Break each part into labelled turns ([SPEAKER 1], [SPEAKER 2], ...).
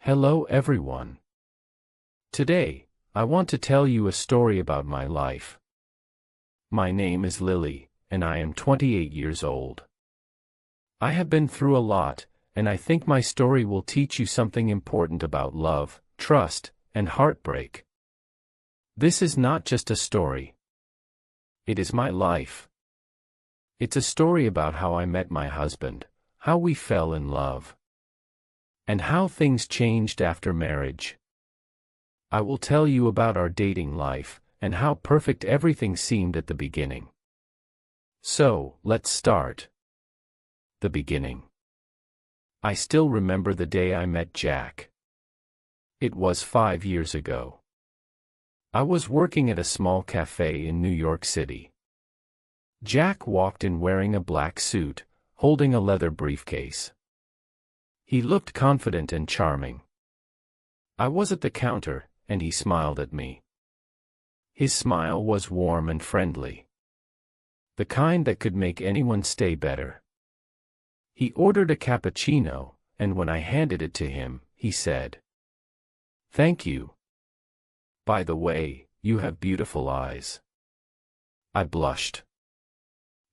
[SPEAKER 1] Hello everyone. Today, I want to tell you a story about my life. My name is Lily, and I am 28 years old. I have been through a lot, and I think my story will teach you something important about love, trust, and heartbreak. This is not just a story. It is my life. It's a story about how I met my husband, how we fell in love, and how things changed after marriage. I will tell you about our dating life, and how perfect everything seemed at the beginning. So, let's start. The beginning. I still remember the day I met Jack. It was 5 years ago. I was working at a small cafe in New York City. Jack walked in wearing a black suit, holding a leather briefcase. He looked confident and charming. I was at the counter, and he smiled at me. His smile was warm and friendly, the kind that could make anyone stay better. He ordered a cappuccino, and when I handed it to him, he said, "Thank you. By the way, you have beautiful eyes." I blushed.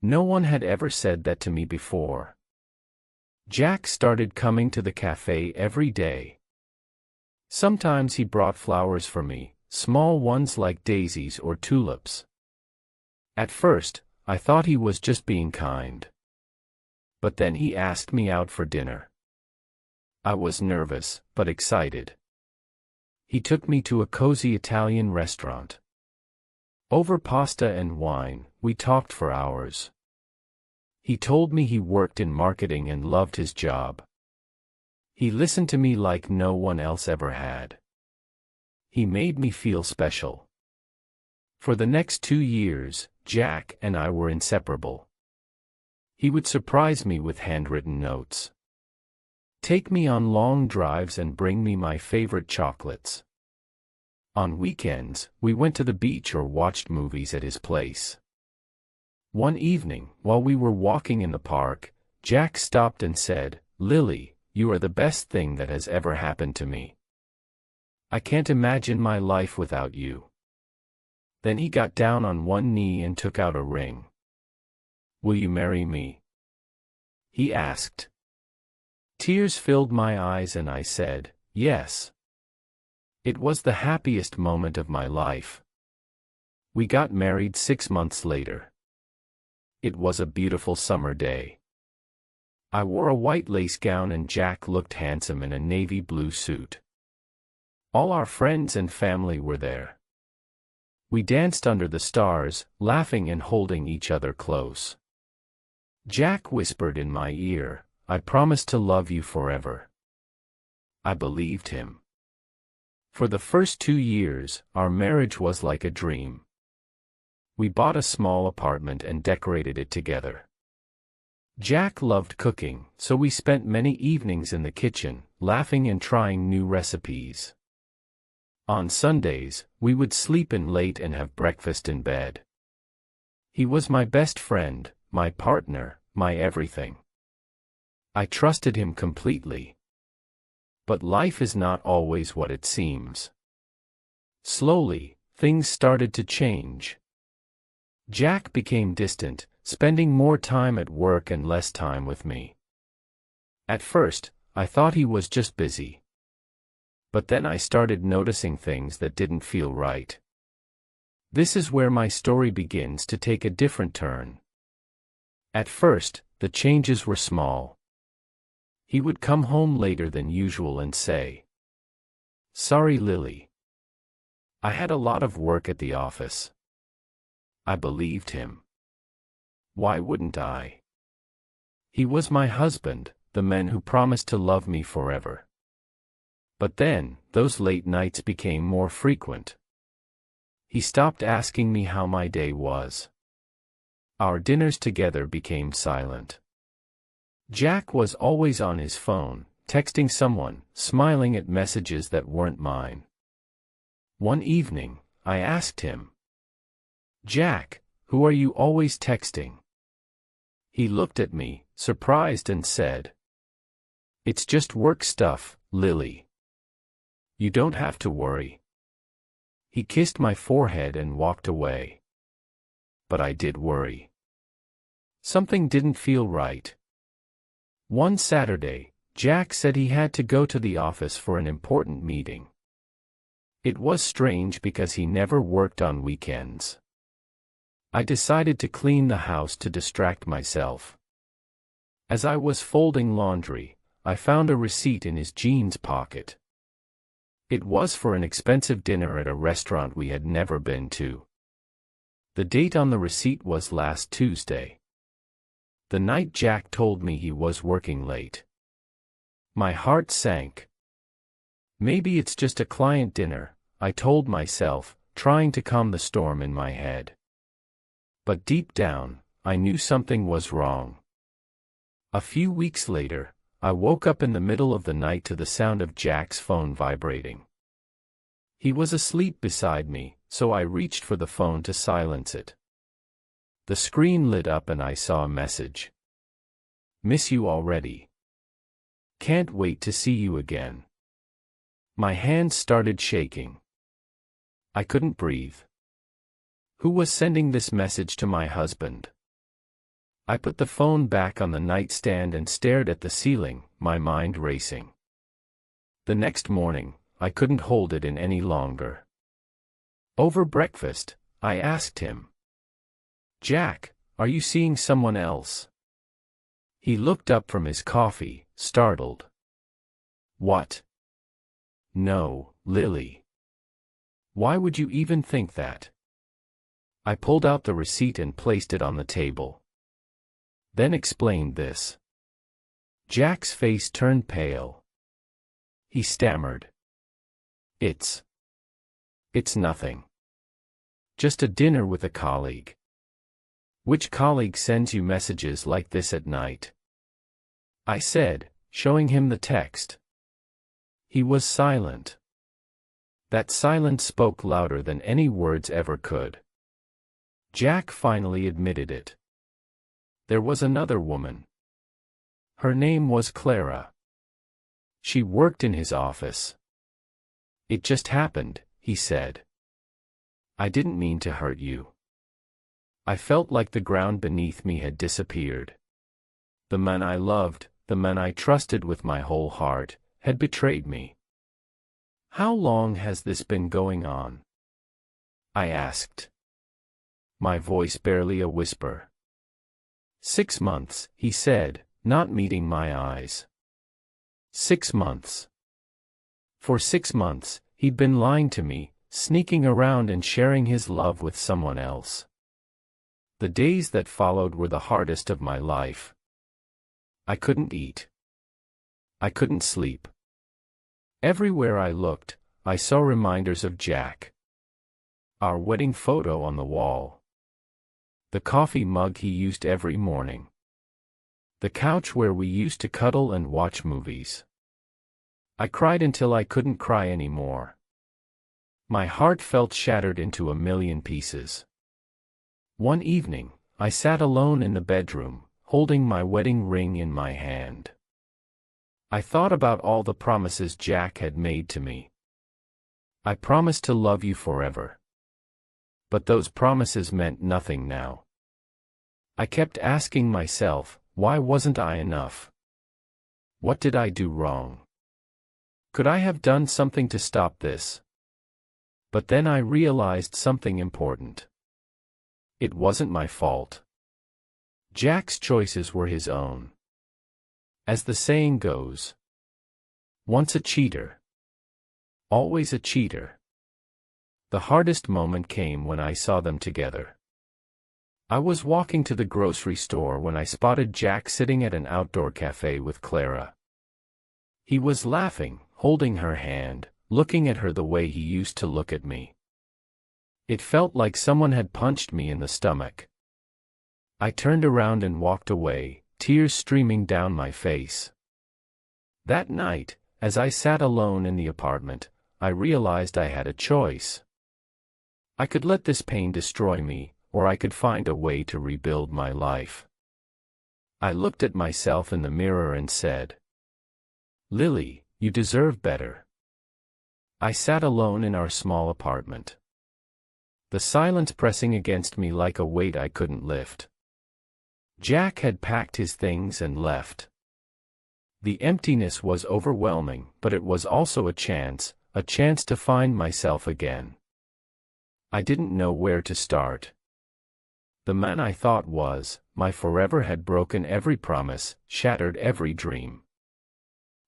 [SPEAKER 1] No one had ever said that to me before. Jack started coming to the cafe every day. Sometimes he brought flowers for me, small ones like daisies or tulips. At first, I thought he was just being kind. But then he asked me out for dinner. I was nervous, but excited. He took me to a cozy Italian restaurant. Over pasta and wine, we talked for hours. He told me he worked in marketing and loved his job. He listened to me like no one else ever had. He made me feel special. For the next 2 years, Jack and I were inseparable. He would surprise me with handwritten notes, take me on long drives and bring me my favorite chocolates. On weekends, we went to the beach or watched movies at his place. One evening, while we were walking in the park, Jack stopped and said, "Lily, you are the best thing that has ever happened to me. I can't imagine my life without you." Then he got down on one knee and took out a ring. "Will you marry me?" he asked. Tears filled my eyes and I said, "Yes." It was the happiest moment of my life. We got married 6 months later. It was a beautiful summer day. I wore a white lace gown and Jack looked handsome in a navy blue suit. All our friends and family were there. We danced under the stars, laughing and holding each other close. Jack whispered in my ear, "I promise to love you forever." I believed him. For the first 2 years, our marriage was like a dream. We bought a small apartment and decorated it together. Jack loved cooking, so we spent many evenings in the kitchen, laughing and trying new recipes. On Sundays, we would sleep in late and have breakfast in bed. He was my best friend, my partner, my everything. I trusted him completely. But life is not always what it seems. Slowly, things started to change. Jack became distant, spending more time at work and less time with me. At first, I thought he was just busy. But then I started noticing things that didn't feel right. This is where my story begins to take a different turn. At first, the changes were small. He would come home later than usual and say, "Sorry, Lily. I had a lot of work at the office." I believed him. Why wouldn't I? He was my husband, the man who promised to love me forever. But then, those late nights became more frequent. He stopped asking me how my day was. Our dinners together became silent. Jack was always on his phone, texting someone, smiling at messages that weren't mine. One evening, I asked him, "Jack, who are you always texting?" He looked at me, surprised and said, "It's just work stuff, Lily. You don't have to worry. He kissed my forehead and walked away. But I did worry. Something didn't feel right. One Saturday, Jack said he had to go to the office for an important meeting. It was strange because he never worked on weekends. I decided to clean the house to distract myself. As I was folding laundry, I found a receipt in his jeans pocket. It was for an expensive dinner at a restaurant we had never been to. The date on the receipt was last Tuesday. The night Jack told me he was working late. My heart sank. Maybe it's just a client dinner, I told myself, trying to calm the storm in my head. But deep down, I knew something was wrong. A few weeks later, I woke up in the middle of the night to the sound of Jack's phone vibrating. He was asleep beside me, so I reached for the phone to silence it. The screen lit up and I saw a message. Miss you already. Can't wait to see you again. My hands started shaking. I couldn't breathe. Who was sending this message to my husband? I put the phone back on the nightstand and stared at the ceiling, my mind racing. The next morning, I couldn't hold it in any longer. Over breakfast, I asked him, Jack, are you seeing someone else? He looked up from his coffee, startled. What? No, Lily. Why would you even think that? I pulled out the receipt and placed it on the table. Then explained this. Jack's face turned pale. He stammered. It's nothing. Just a dinner with a colleague. Which colleague sends you messages like this at night? I said, showing him the text. He was silent. That silence spoke louder than any words ever could. Jack finally admitted it. There was another woman. Her name was Clara. She worked in his office. It just happened, he said. I didn't mean to hurt you. I felt like the ground beneath me had disappeared. The man I loved, the man I trusted with my whole heart, had betrayed me. How long has this been going on? I asked. My voice barely a whisper. 6 months, he said, not meeting my eyes. 6 months. For 6 months, he'd been lying to me, sneaking around and sharing his love with someone else. The days that followed were the hardest of my life. I couldn't eat. I couldn't sleep. Everywhere I looked, I saw reminders of Jack. Our wedding photo on the wall. The coffee mug he used every morning. The couch where we used to cuddle and watch movies. I cried until I couldn't cry anymore. My heart felt shattered into a million pieces. One evening, I sat alone in the bedroom, holding my wedding ring in my hand. I thought about all the promises Jack had made to me. I promised to love you forever. But those promises meant nothing now. I kept asking myself, why wasn't I enough? What did I do wrong? Could I have done something to stop this? But then I realized something important. It wasn't my fault. Jack's choices were his own. As the saying goes, once a cheater, always a cheater. The hardest moment came when I saw them together. I was walking to the grocery store when I spotted Jack sitting at an outdoor cafe with Clara. He was laughing, holding her hand, looking at her the way he used to look at me. It felt like someone had punched me in the stomach. I turned around and walked away, tears streaming down my face. That night, as I sat alone in the apartment, I realized I had a choice. I could let this pain destroy me, or I could find a way to rebuild my life. I looked at myself in the mirror and said, Lily, you deserve better. I sat alone in our small apartment, the silence pressing against me like a weight I couldn't lift. Jack had packed his things and left. The emptiness was overwhelming, but it was also a chance to find myself again. I didn't know where to start. The man I thought was my forever had broken every promise, shattered every dream.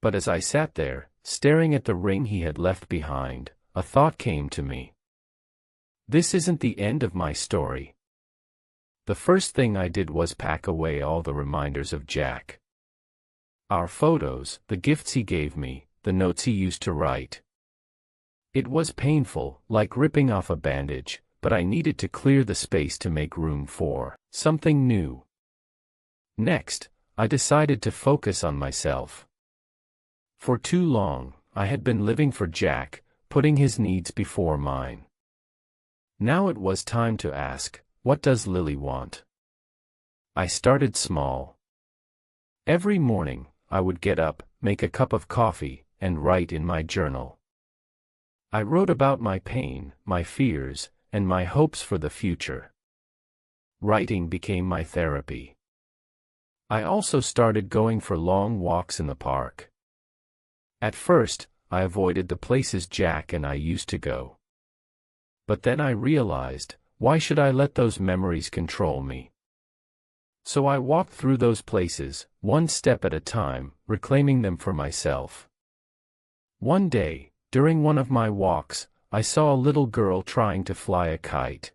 [SPEAKER 1] But as I sat there, staring at the ring he had left behind, a thought came to me. This isn't the end of my story. The first thing I did was pack away all the reminders of Jack. Our photos, the gifts he gave me, the notes he used to write. It was painful, like ripping off a bandage, but I needed to clear the space to make room for something new. Next, I decided to focus on myself. For too long, I had been living for Jack, putting his needs before mine. Now it was time to ask, what does Lily want? I started small. Every morning, I would get up, make a cup of coffee, and write in my journal. I wrote about my pain, my fears, and my hopes for the future. Writing became my therapy. I also started going for long walks in the park. At first, I avoided the places Jack and I used to go. But then I realized, why should I let those memories control me? So I walked through those places, one step at a time, reclaiming them for myself. One day, during one of my walks, I saw a little girl trying to fly a kite.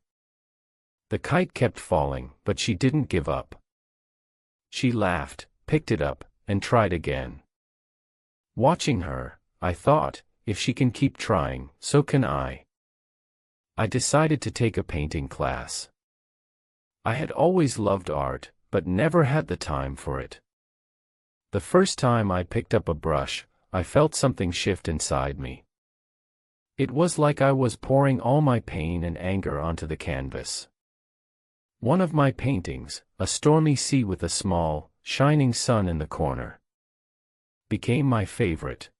[SPEAKER 1] The kite kept falling, but she didn't give up. She laughed, picked it up, and tried again. Watching her, I thought, if she can keep trying, so can I. I decided to take a painting class. I had always loved art, but never had the time for it. The first time I picked up a brush, I felt something shift inside me. It was like I was pouring all my pain and anger onto the canvas. One of my paintings, a stormy sea with a small, shining sun in the corner, became my favorite.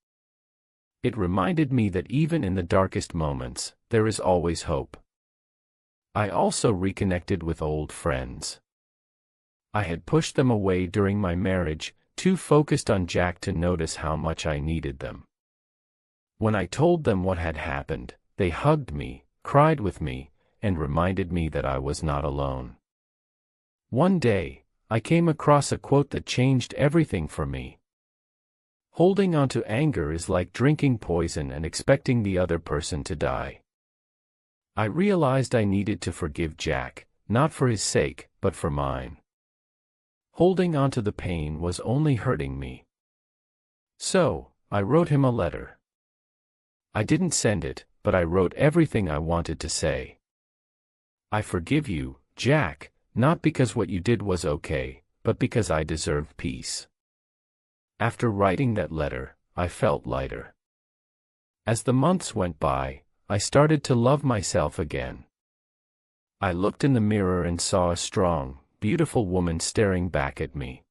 [SPEAKER 1] It reminded me that even in the darkest moments, there is always hope. I also reconnected with old friends. I had pushed them away during my marriage, too focused on Jack to notice how much I needed them. When I told them what had happened, they hugged me, cried with me, and reminded me that I was not alone. One day, I came across a quote that changed everything for me. Holding on to anger is like drinking poison and expecting the other person to die. I realized I needed to forgive Jack, not for his sake, but for mine. Holding on to the pain was only hurting me. So, I wrote him a letter. I didn't send it, but I wrote everything I wanted to say. I forgive you, Jack, not because what you did was okay, but because I deserved peace. After writing that letter, I felt lighter. As the months went by, I started to love myself again. I looked in the mirror and saw a strong, beautiful woman staring back at me.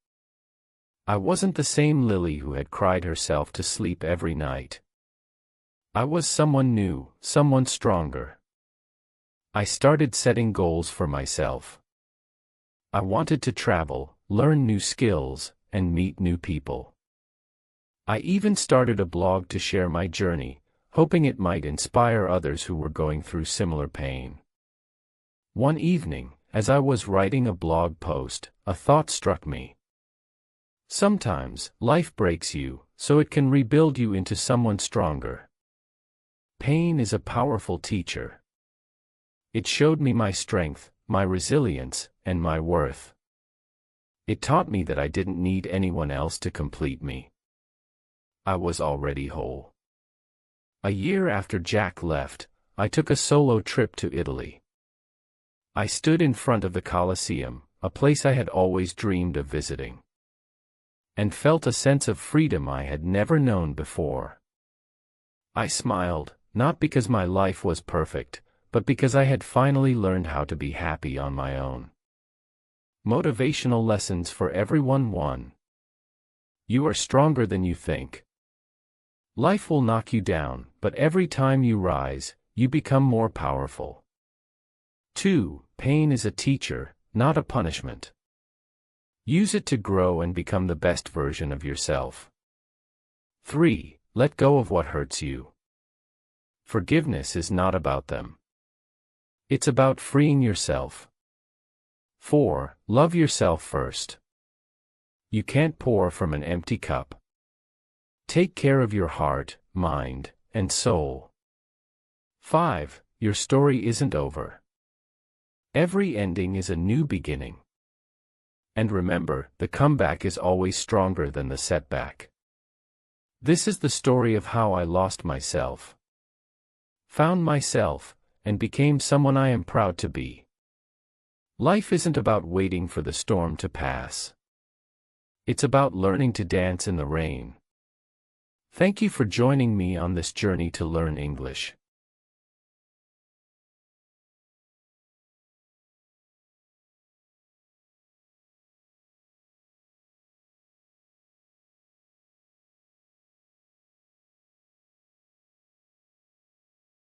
[SPEAKER 1] I wasn't the same Lily who had cried herself to sleep every night. I was someone new, someone stronger. I started setting goals for myself. I wanted to travel, learn new skills, and meet new people. I even started a blog to share my journey, hoping it might inspire others who were going through similar pain. One evening, as I was writing a blog post, a thought struck me. Sometimes, life breaks you, so it can rebuild you into someone stronger. Pain is a powerful teacher. It showed me my strength, my resilience, and my worth. It taught me that I didn't need anyone else to complete me. I was already whole. A year after Jack left, I took a solo trip to Italy. I stood in front of the Colosseum, a place I had always dreamed of visiting, and felt a sense of freedom I had never known before. I smiled, not because my life was perfect, but because I had finally learned how to be happy on my own. Motivational lessons for everyone. 1. You are stronger than you think. Life will knock you down, but every time you rise, you become more powerful. 2. Pain is a teacher, not a punishment. Use it to grow and become the best version of yourself. 3. Let go of what hurts you. Forgiveness is not about them. It's about freeing yourself. 4. Love yourself first. You can't pour from an empty cup. Take care of your heart, mind, and soul. 5. Your story isn't over. Every ending is a new beginning. And remember, the comeback is always stronger than the setback. This is the story of how I lost myself, found myself, and became someone I am proud to be. Life isn't about waiting for the storm to pass. It's about learning to dance in the rain. Thank you for joining me on this journey to learn English.